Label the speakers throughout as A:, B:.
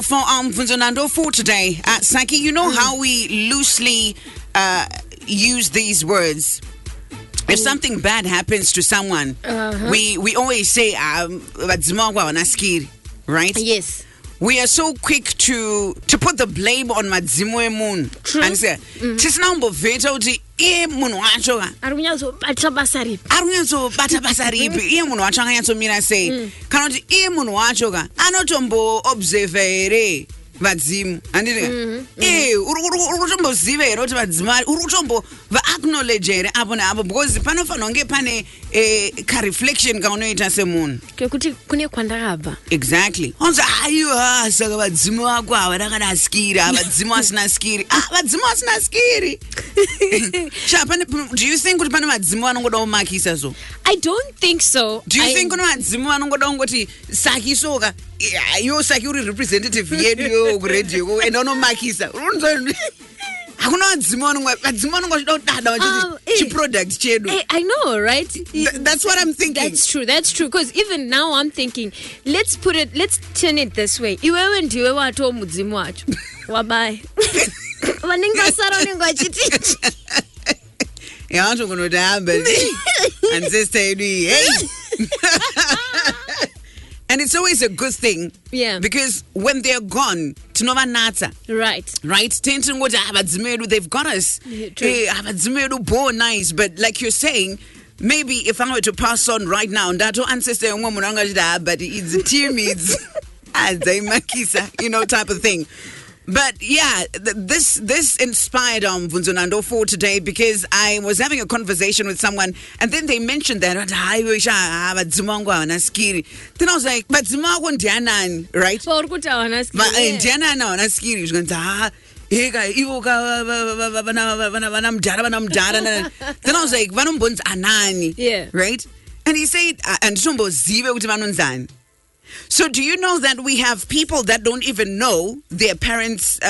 A: For Mubvunzonhando for today, Saki, you know how we loosely use these words. If something bad happens to someone, we always say skiri, right?
B: Yes.
A: We are so quick to put the blame on Mudzimu and say, "Tisnambo veto uti iye munhu wacho
B: Arunyazobata basa ripi.
A: arikunyazobata basa ripi iye munhu wacho akanyatsomirira sei kana kuti iye munhu wacho anotombo observe here vadzimu handiti uri kutomboziva here kuti vadzimari uri kutombo va-acknowledge here apo neapo because panofanira kunge pane ka-reflection kaunoita semunhu
B: kekuti kune kwandakabva.
A: Exactly. Once aiwa saka vadzimu vako havadakada skiri vadzimu asina skiri vadzimu asina skiri. Do you think kuti pane vadzimu vanongoda kumakisa so?
B: I don't think so.
A: Do you think kuti vadzimu vanongoda kungoti saki soka yo saki uri representative yedu yo kuredio enda unomakisa hakuna vadzimu vanongoda kudada vachiti chiproduct chedu.
B: I know, right?
A: That's what I'm thinking.
B: That's true because even now I'm thinking let's turn it this way. Iwewe ndiwe wato mudzimu wacho wabai vanenge vasara unenge vachiti
A: yavanto kunoti hambe ancestor yedu hey. And it's always a good thing, because when they're gone, tinovanatsa.
B: Right.
A: They've got us. Born nice, but like you're saying, maybe if I were to pass on right now, that ancestor but it's teammates, type of thing. But yeah, this inspired Mubvunzonhando for today because I was having a conversation with someone and then they mentioned that then I was like, but right? Then I was like, right? And he said, and so do you know that we have people that don't even know their parents'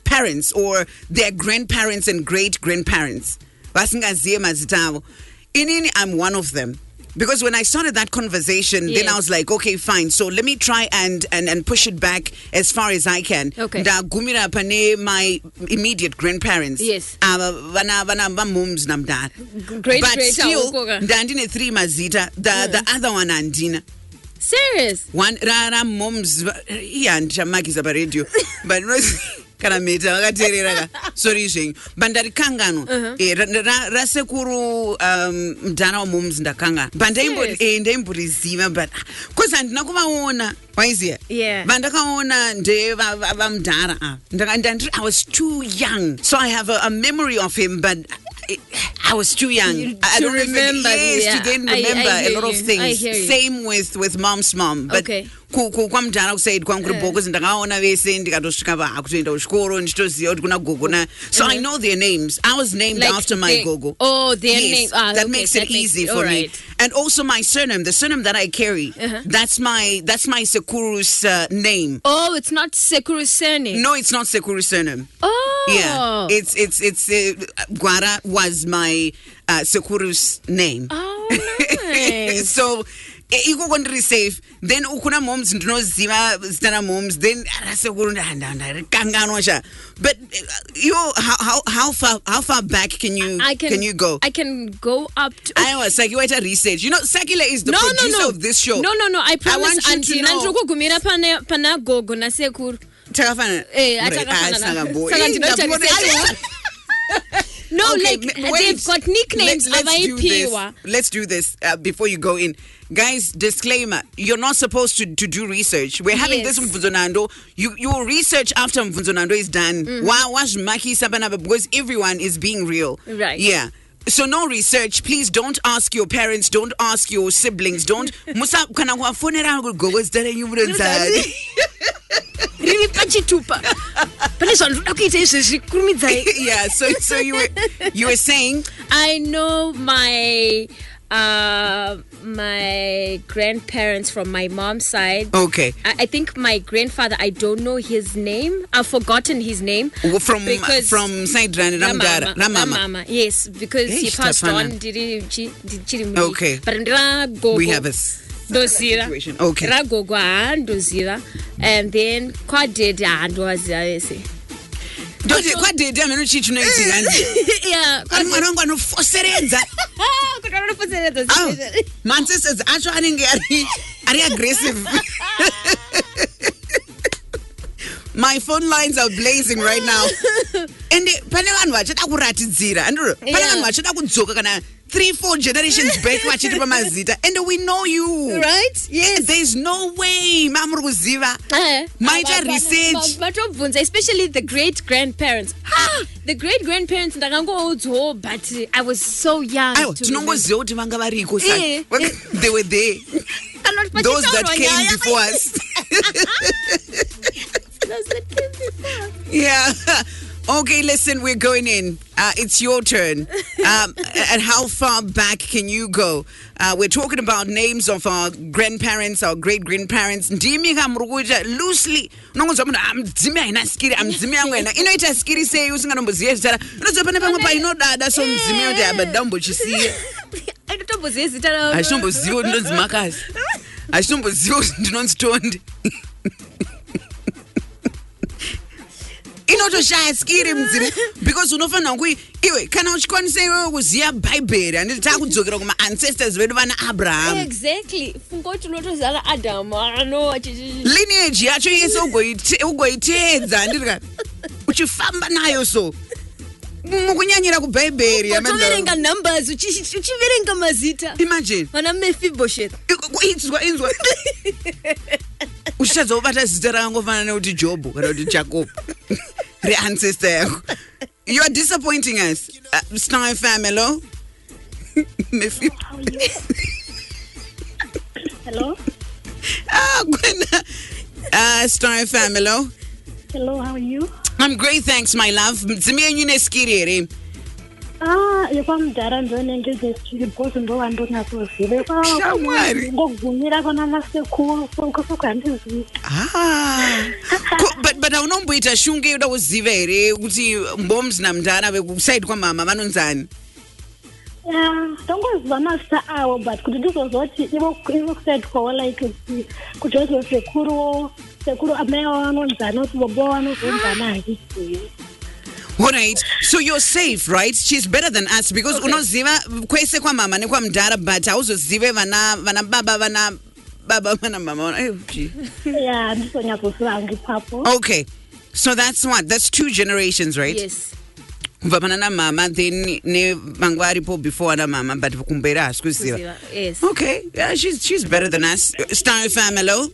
A: parents or their grandparents and great-grandparents? Usingazive mazita. I'm one of them. Because when I started that conversation, then I was like, okay, fine. So let me try and push it back as far as I can.
B: Okay.
A: My immediate grandparents.
B: Yes.
A: Great. But still, ndandine 3 mazita. The other one andina.
B: Serious?
A: One rara moms ndichamakisa paredio but kana meta vakateerera sorry zving but ndarikangano rasekuru mudhara wamoms ndakanga but ndaimboriziva but cause handina kuvaona waiziya vandakaona ndevamudhara I was too young so I have a memory of him but I was too young. I don't remember. Yes, you didn't remember a lot of things. Same with mom's mom. But kwamudhara kusaid kwamkuribhoko ndakaona vese ndikatosvika vakutoenda kuchikoro ndichitoziva kuti kuna gogo so I know their names. I was named after my gogo.
B: Oh, their name.
A: That makes it easy for me. And also my surname, the surname that I carry, that's my Sekuru's name.
B: Oh, it's not Sekuru's surname.
A: No, it's not Sekuru's surname.
B: Oh,
A: yeah, it's Gwara was my Sekuru's name.
B: Oh, nice.
A: So iko kwandiri safe then ukuna moms ndinoziva zita ramoms then rasekuru ndakanganwa sha but how far back can you go?
B: I can go up to
A: Saki waita research. You know Sakila is the producer of this show.
B: No, I promise
A: I want you to know.
B: Ndikugumira pana gogo na sekuru
A: takafana
B: No,
A: okay,
B: they've got nicknames.
A: Let's do this before you go in. Guys, disclaimer, you're not supposed to do research. We're having this Mubvunzonhando. Your research after Mubvunzonhando is done. Because everyone is being real.
B: Right.
A: Yeah. So no research. Please don't ask your parents. Don't ask your siblings. Don't. Musa kana kuafonera gogo zdare nyumurenzari. Yeah, so you were saying
B: I know my grandparents from my mom's side.
A: Okay.
B: I think my grandfather, I don't know his name. I've forgotten his name.
A: From side
B: Ramama. Yes, because he passed on.
A: Okay.
B: But
A: we have a situation. Okay.
B: Ragogo Unoziva, and then quadid and was ese.
A: What did you mean? She knows it.
B: Yeah,
A: I'm going to force it. Man says, actually, are aggressive. My phone lines are blazing right now. And Panaman watch it, I would write it zero. And Panaman watch it, I would joke 3-4 generations back watch it from mazita. And we know you.
B: Right? Yes.
A: There's no way, Unoziva. Might research.
B: Especially the great grandparents. The great grandparents, but I was so young.
A: They were there. Those that came before us. Yeah. Okay, listen, we're going in. It's your turn. And how far back can you go? We're talking about names of our grandparents, our great-grandparents. Loosely. Unoita skiri say usingazive zara. Unozopana pamwe pa inodada so Mudzimu yote abadambochisiye. Achitomboziva ndinonzi makazi. Achitomboziva ndinonzi tonde. Inotoshaya skiri Mudzimu because unofanira kuti iwe kana uchikwanisa iwe kuziya Bible and takudzokera kuma ancestors vedu vana Abraham.
B: Exactly. Fungoti unotozala Adam
A: lineage yacho yese ugoiteedza ndika uchifamba nayo so mukunyanyira kuBhayibheri
B: uchiverenga numbers uchiverenga mazita.
A: Imagine
B: vana Mephibosheth
A: inzwa uchizobata zita rakangofana nekuti Job kana kuti Jacob re-ancestor yako. You are disappointing us. Star FM, hello?
C: Hello?
A: Star FM, hello?
C: Hello, how are you?
A: I'm great, thanks, my love. Mudzimu yune skiri.
C: Yekwamudhara ndonenge skiri because ndowandonatsozive ngogumira kona nasekuru soko handizivi.
A: But aunomboita shunge yoda kuziva here kuti mboms namndana vekuside kwamama vanonzani?
C: Ndongoziva mazita awo but kuti ndizozoti ivo kuside kwawo like kuti sekuru amai vanonzana kuti bobo vanozonzana handizivi.
A: All right, so you're safe, right? She's better than us because Unoziva kwese kwa mama nekwa mdara but auzozive vana baba vana mama.
C: Yeah, ndisonyakuziva papo.
A: Okay, so that's what? That's 2 generations, right?
B: Yes.
A: Vapana mama then ne mangwaripo before na mama but kumbera askuziva.
B: Yes.
A: Okay, yeah, she's better than us. Star FM, hello?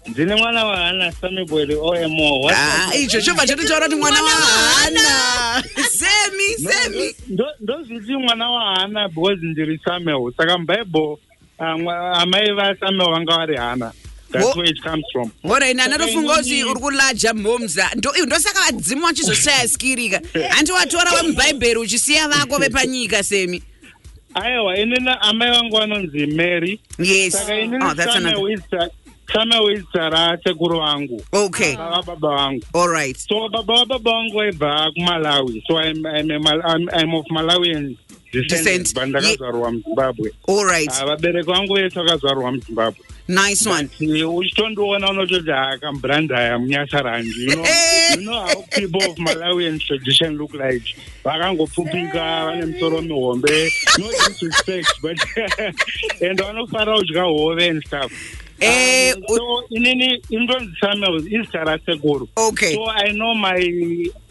D: Ndine mwana wa Hana Samibwele OMO.
A: Icho chova chotaura kuti mwana wa Hana. Semi.
D: Ndozviti mwana wa Hana because ndiri Samuel. Saka Bible amai va Samuel vanga vari Hana. That's where it comes from.
A: Ora ina natofunga kuti uri kulaja mbomza. Ndosaka vadzimu vachizoshaya skirika. Anti watora wemuBhayibheri uchisiya vako vepanyika Semi.
D: Aiwa inena amai vangu vanonzi Mary.
A: Yes.
D: Saka inena Samuel is sekuru wangu.
A: Okay.
D: Baba wangu.
A: All right.
D: So baba wangu waibva kuMalawi. So I'm of Malawian descent. Bandakazvarwa muZimbabwe.
A: All right.
D: Vabereki vangu vese vakazvarwa muZimbabwe.
A: Nice one.
D: Uchitondiona unototi akambrandaya munyasarandi. You know how people of Malawian tradition look like. Vakangopfupika vane misoro mihombe. No disrespect, but and vanofara kudya hove and stuff. So inini indonzi Samuel is sekuru.
A: Okay.
D: So I know my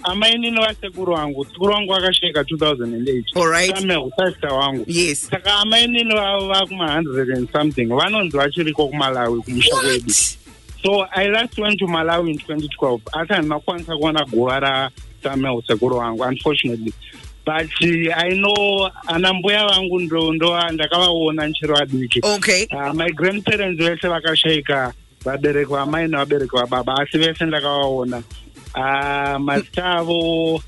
D: amainini vasekuru wangu. Sekuru wangu vakasheka 2008.
A: All right.
D: Samuel sister wangu.
A: Yes.
D: Saka amainini vakuma 100 and something. Vanonzi vachiriko kuMalawi kumusha kwedu. So I last went to Malawi in 2012. Asa ndinakwanisa kuona guva Samuel sekuru wangu, unfortunately. But I know anambuya vangu ndo ndakavaona nchero adiki.
A: Okay.
D: My grandparents vese vakashayika vabereki vamai nevabereki vababa asi vese ndakavaona. Mazita avo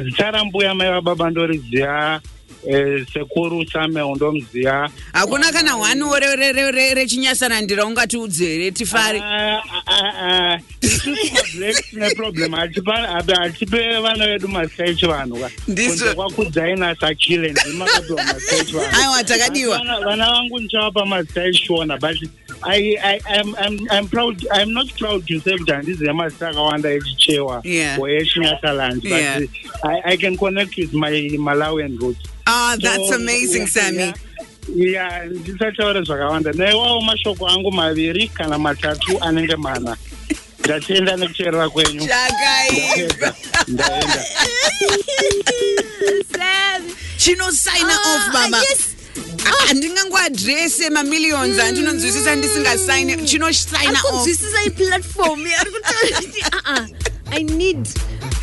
D: zita rambuya mai vababa ndoriziya sekuru Samuel ndomuziya.
A: Hakuna kana one rechinyasarandira ungatiudze here tifare.
D: black ne problem atipe vana vedu masearch vanhu ka
A: Ndizo.
D: kwakudesigner sakile ndima kuti masearch vanhu
A: Aiwa takadiwa.
D: vana vangu ndichapa masearch wona but I'm proud. I'm not proud to say that this is a master akawanda echichewa or echinyakaland, but I can connect with my Malawian roots.
A: Ah, that's amazing, Sammy.
D: Yeah, ndisataura zvakawanda. Naiwawo mashoko angu maviri kana matatu anenge mana. Ndatenda nekuteerera kwenyu. Ndaenda.
B: Sam.
A: Chinosigna off, mama.
B: Yes.
A: Andingangoadrese mamillions andinonzwisisa ndisingasign chinosigna off.
B: This is platform. I need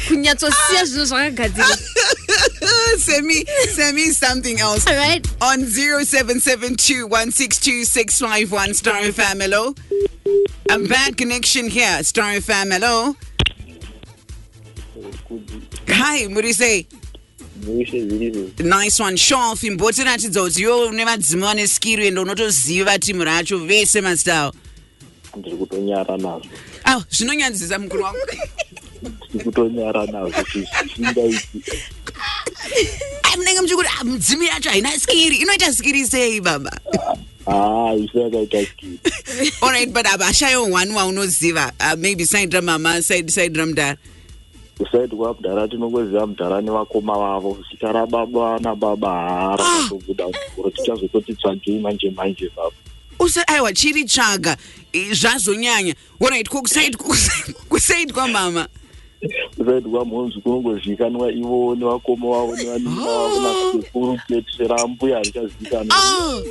B: kunyatsosiya zvinhu zvakagadzirwa.
A: Send me something else.
B: All right.
A: On 0772162651 Star FM, hello. A bad connection here. Star FM, hello. Hi, what do you say? Nice one. Sharp important kuti iwe une madzimu ane skiri ende unotoziva timu racho vese mastawo.
E: Ndiri kutonyara nazvo.
A: Ah, zvinonyadzisa mukuru wangu.
E: Ndiri kutonyara nazvo kuti zvingaiti.
A: Munenge muchikuti mudzimu yacho haina skiri. Inoita skiri sei baba?
E: Isakaita skiri.
A: All right, but abashayo one waunoziva. Maybe side ramama, side ramdara.
E: Kusaidi kwabudhara tinongoziva mudhara nevakoma vavo zita rababa nababa harakatobuda kuro tichazototi tsvagei manje baba
A: aiwa chiri tsvaga zvazonyanya. Alright, kusaidi kwamama
E: kusaidi kwamhonzi kunongozivikanwa ivo nevakoma vavo nevanina vavo nasekuru kuletera mbuya richazivikanwa.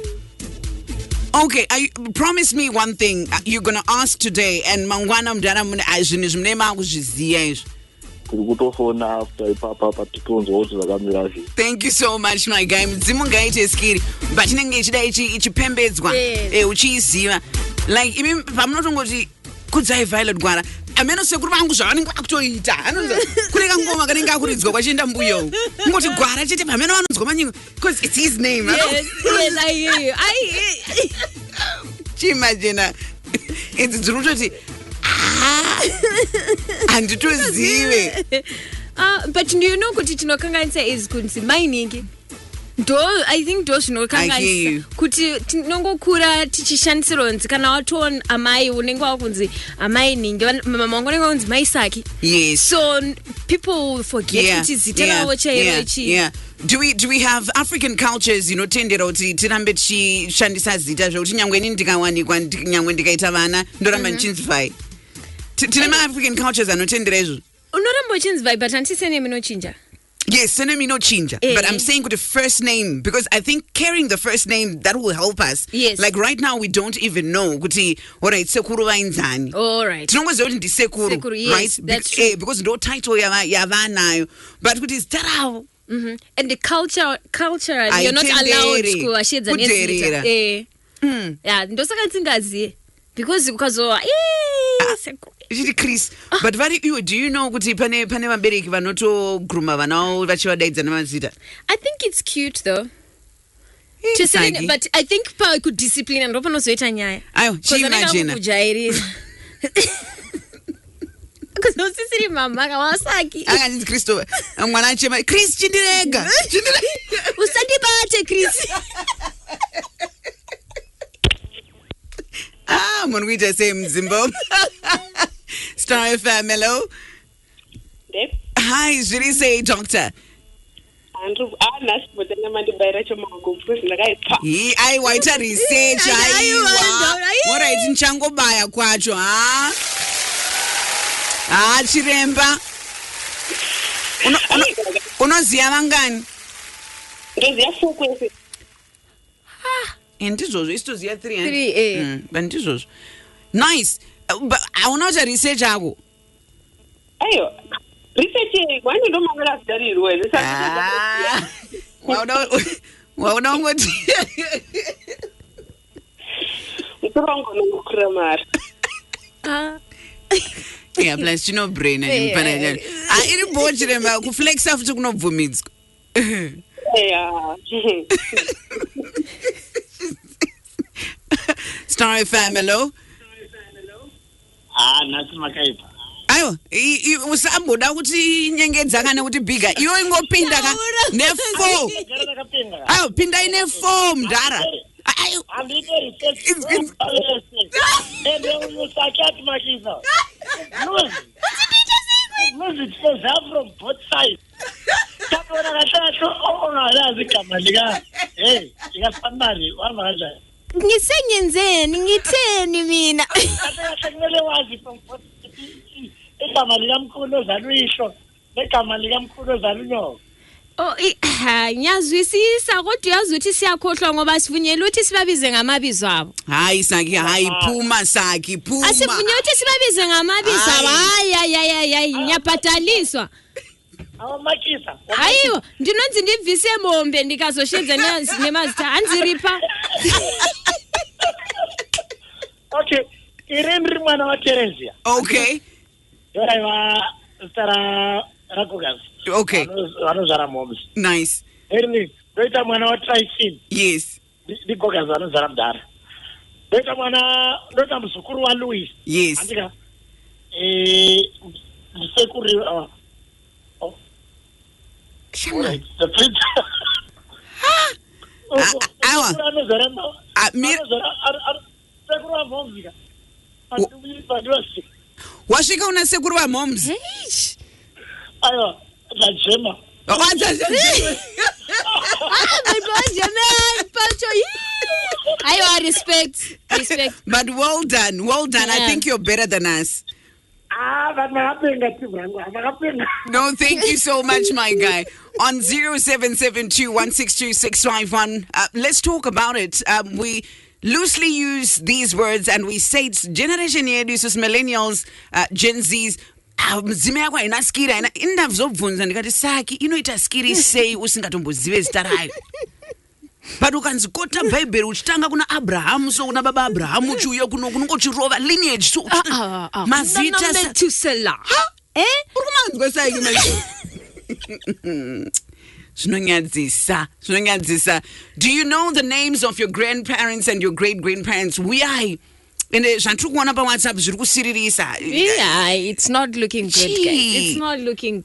A: Okay, promise me one thing. You're going to ask today and mangwana mudhara zvinhu zvimene makuzviziva izvo. Thank you so much, my guy. Mudzimu ngaite skiri, but inenge ichida ichipembedzwa uchiiziva. Like imi pamunotongoti kudzai Violet Gwara ameno sekuru vangu zvavanenge vakutoita anonzi kureka ngoma kanenge akuridzwa kwachienda mbuyo ngoti Gwara chete pameno vanonzwa manyingo because it's his name.
B: Yes,
A: chimagina it's dzurutoti handitozive.
B: But do you know kuti tinokanganisa is kunzi mainingi I think ndo zvinokanganisa kuti tinongokura tichishandisirwa nzi kana watona amai unenge wakunzi amai ningi mama wangu unenge wakunzi maisaki.
A: Yes.
B: So people forget kuti zita ravo chairo ichi.
A: Do we have African cultures tendera kuti tirambe tichishandisa zita zvokuti nyangwe ini ndikawanikwa nyangwe ndikaita vana ndoramba ndichinzivai? Tine ma-African cultures anotendera izvo.
B: Unoramba uchinzivai but handisi surname inochinja.
A: Yes, surname inochinja. But I'm saying with the first name because I think carrying the first name that will help us.
B: Yes.
A: Like right now we don't even know kuti alright sekuru vainzani.
B: Alright.
A: Tinongoziva kuti ndisekuru.
B: Sekuru, yes, right?
A: That's true. Because no title yavanayo. But kuti zita ravo.
B: And the culture you're not allowed to ashedza nezita. Yeah, ndosaka tsingaziye. Because ukazowa
A: Chris, but do you know kuti pane vabereki vanotogruma vana vavo vachivadaidza nemazita?
B: I think it's cute though. But I think kudiscipline ndo panozoita nyaya.
A: Ayo, chimagina.
B: Because no sisiri mama kawasaki.
A: Anganzi Christopher. Mwana achema Chris chindirega.
B: Usandibate Chris.
A: Munhu kuita semuzimbo. Star FM, hello. Hi, zviri sei doctor? Aiwa ita research aiwa. Alright, ndichangobaya kwacho chiremba. Unoziva vangani?
C: Ndoziva 4 kwese.
A: Ndizvozvo isitoziva 3 but ndizvozvo. Nice. But hauna kuita research yako?
C: Ayo, research kwani ndo mangala zitarirwa ere
A: wauna ungoti
C: ukurongo nokuramara.
A: Yeah, plus chino brain iri board chiremba kuflexa futhi kunobvumidzwa.
C: Yeah.
A: Star FM, hello.
D: Nasi makaipa.
A: Ayo, usamboda kuti nyengedza kana kuti bigger. Iwe ingopinda ka ne4. Ayo, pinda ine 4 mdara. Ayo.
D: From both sides.
B: Ngisenyenzeni ngitheni mina
D: kumele wazi igama likamkhulu ozalwisho negama likamkhulu ozalunyoka.
B: Oh ngiyazwisisa kodwa uyazi ukuthi siyakhohlwa ngoba sivunyelwe ukuthi sibabize ngamabizo abo.
A: Hayi Saki, hayi phuma Saki, phuma.
B: Asivunyelwe ukuthi sibabize ngamabizo abo. Hayi ngiyabhadaliswa.
D: Awamakisa.
B: Hayiwo ndinonzi ndivise mombe ndikazoshenza nemazita anziripa.
D: Okay, iremri mwana wa Teresia.
A: Okay.
D: Yaiwa stara rakugas.
A: Okay.
D: Vanozara moms.
A: Nice.
D: Erni, doita mwana wa Tricin.
A: Yes.
D: Dikogas vanozara mdara. Doita muzukuru wa Louis.
A: Yes.
D: Andika sekuru
A: Shama.
D: The prince.
A: Washika una sekuru wa moms.
D: Ayo, Jema.
B: Respect.
A: But well done. Yeah. I think you're better than us. No, thank you so much, my guy. On 0772162651, let's talk about it. We loosely use these words and we say it's generation yedu, it's millennials, Gen Zs. Mzimu yako ina skiri ina indavzobvunza ndikati Saki unoita skiri sei usingatombozive zita rayo. But ukanzi kota Bible uchitanga kuna Abraham so kuna baba Abraham uchiuya kunongochirova lineage so mazita
B: Metusela.
A: Urikumanzwa Saki manje. Zvinonyadzisa. Do you know the names of your grandparents and your great-grandparents? And zvandiri kuona pa WhatsApp zviri kusiririsa.
B: Yeah, it's not looking good, guys. It's not looking